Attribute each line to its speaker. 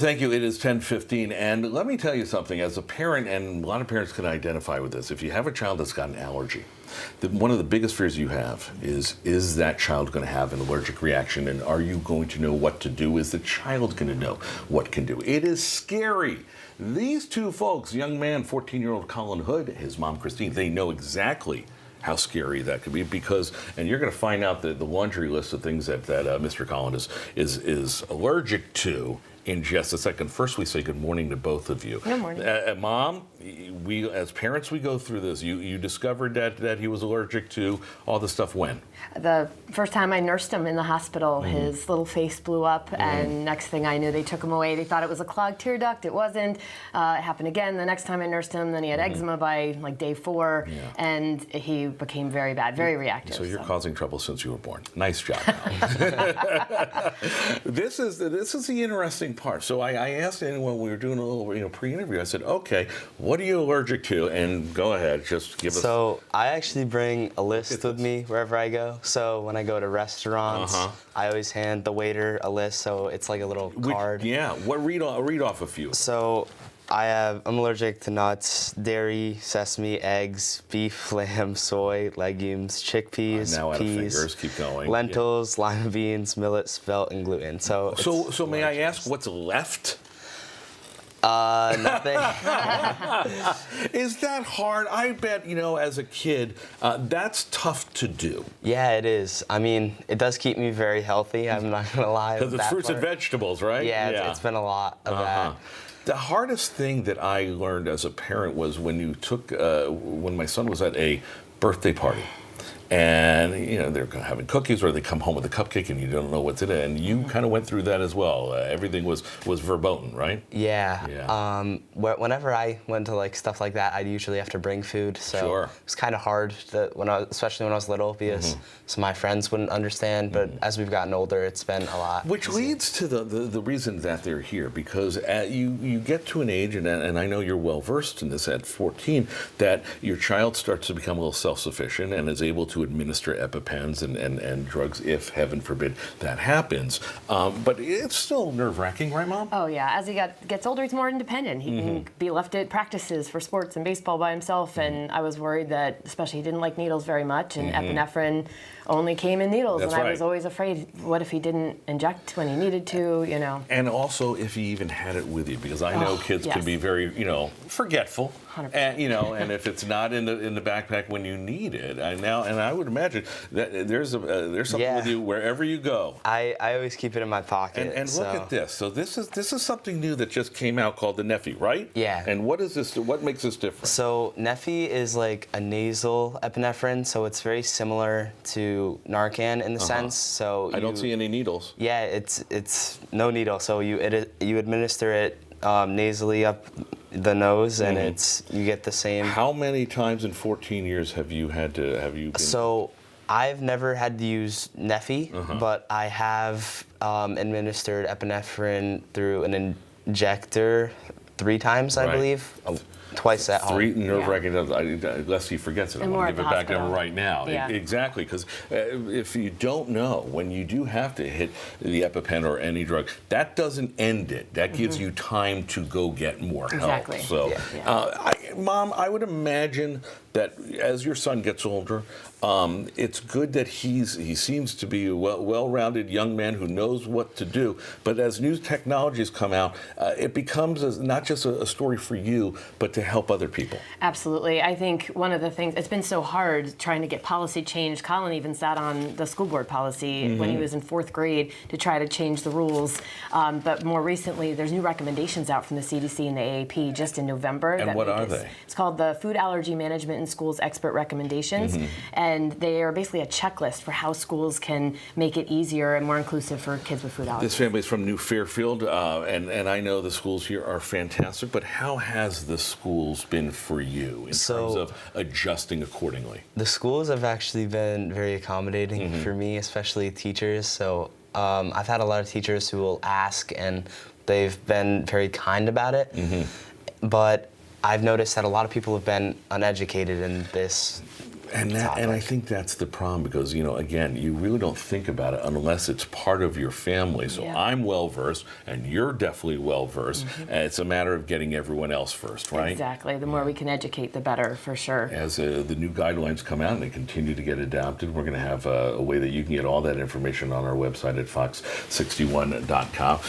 Speaker 1: Thank you. It is 10:15, and let me tell you something. As a parent, and a lot of parents can identify with this, if you have a child that's got an allergy, one of the biggest fears you have is that child going to have an allergic reaction, and are you going to know what to do? Is the child going to know what can do? It is scary. These two folks, young man, 14-year-old Colin Hood, his mom, Christine, they know exactly how scary that could be because, and you're going to find out the laundry list of things that Mr. Colin is allergic to in just a second. First, we say good morning to both of you.
Speaker 2: Good morning.
Speaker 1: Mom, we as parents, we go through this. You discovered that he was allergic to all the stuff when?
Speaker 2: The first time I nursed him in the hospital, his little face blew up, and next thing I knew, they took him away. They thought it was a clogged tear duct. It wasn't. It happened again the next time I nursed him. Then he had eczema by like day 4, and he became very bad, very reactive.
Speaker 1: So you're causing trouble since you were born. Nice job. This is the interesting part. So I asked anyone when we were doing a little pre-interview. I said, okay, what are you allergic to? And go ahead, just give us.
Speaker 3: So I actually bring a list with me wherever I go. So when I go to restaurants, I always hand the waiter a list. So it's like a little card.
Speaker 1: What read off a few.
Speaker 3: So I'm allergic to nuts, dairy, sesame, eggs, beef, lamb, soy, legumes, chickpeas,
Speaker 1: now out of
Speaker 3: peas,
Speaker 1: fingers. Keep going.
Speaker 3: lentils, lima beans, millet, spelt, and gluten. So
Speaker 1: may I ask what's left?
Speaker 3: Nothing.
Speaker 1: Is that hard? I bet, as a kid, that's tough to do.
Speaker 3: Yeah, it is. I mean, it does keep me very healthy. I'm not going to lie.
Speaker 1: Because it's fruits and vegetables, right?
Speaker 3: Yeah, it's been a lot of that.
Speaker 1: The hardest thing that I learned as a parent was when my son was at a birthday party. And, they're having cookies or they come home with a cupcake and you don't know what's in it. And you kind of went through that as well. Everything was verboten, right?
Speaker 3: Yeah. Whenever I went to stuff like that, I'd usually have to bring food. So it was kind of hard, especially when I was little, because some of my friends wouldn't understand. But as we've gotten older, it's been a lot.
Speaker 1: Which leads to the reason that they're here, because you get to an age, and I know you're well versed in this at 14, that your child starts to become a little self-sufficient and is able to administer EpiPens and drugs if, heaven forbid, that happens. But it's still nerve-wracking, right, Mom?
Speaker 2: Oh, yeah. As he gets older, he's more independent. He can be left at practices for sports and baseball by himself, and I was worried that, especially, he didn't like needles very much, and epinephrine only came in needles,
Speaker 1: That's
Speaker 2: and I
Speaker 1: right.
Speaker 2: was always afraid, what if he didn't inject when he needed to,
Speaker 1: And also if he even had it with you, because I know kids can be very, forgetful.
Speaker 2: 100%.
Speaker 1: And if it's not in the backpack when you need it, I would imagine that there's something with you wherever you go.
Speaker 3: I always keep it in my pocket.
Speaker 1: And look at this. So this is something new that just came out called the Neffy, right?
Speaker 3: Yeah.
Speaker 1: And what is this? What makes this different?
Speaker 3: So Neffy is like a nasal epinephrine, so it's very similar to Narcan in the sense. So
Speaker 1: I don't see any needles.
Speaker 3: Yeah, it's no needle. So you administer it nasally up the nose, and you get the same.
Speaker 1: How many times in 14 years have you been?
Speaker 3: So I've never had to use Neffy, but I have administered epinephrine through an injector 3 times, I believe. Twice at home.
Speaker 1: 3 nerve-wracking, unless he forgets it. I'm going to give it back to him right now.
Speaker 2: Yeah.
Speaker 1: Exactly, because if you don't know, when you do have to hit the EpiPen or any drug, that doesn't end it. That gives you time to go get more help.
Speaker 2: Exactly.
Speaker 1: So, Mom, I would imagine that as your son gets older, it's good that he seems to be a well-rounded young man who knows what to do. But as new technologies come out, it becomes not just a story for you, but to help other people.
Speaker 2: Absolutely. I think one of the things, it's been so hard trying to get policy changed. Colin even sat on the school board policy when he was in 4th grade to try to change the rules. But more recently, there's new recommendations out from the CDC and the AAP just in November.
Speaker 1: And what are they?
Speaker 2: It's called the Food Allergy Management in Schools Expert Recommendations. And they are basically a checklist for how schools can make it easier and more inclusive for kids with food allergies.
Speaker 1: This family is from New Fairfield, and I know the schools here are fantastic, but how has the schools been for you in terms of adjusting accordingly?
Speaker 3: The schools have actually been very accommodating for me, especially teachers. So I've had a lot of teachers who will ask, and they've been very kind about it. But I've noticed that a lot of people have been uneducated in this
Speaker 1: And I think that's the problem because, again, you really don't think about it unless it's part of your family. So I'm well versed and you're definitely well versed. And it's a matter of getting everyone else first, right?
Speaker 2: Exactly. The more we can educate, the better, for sure.
Speaker 1: As the new guidelines come out and they continue to get adopted, we're going to have a way that you can get all that information on our website at fox61.com.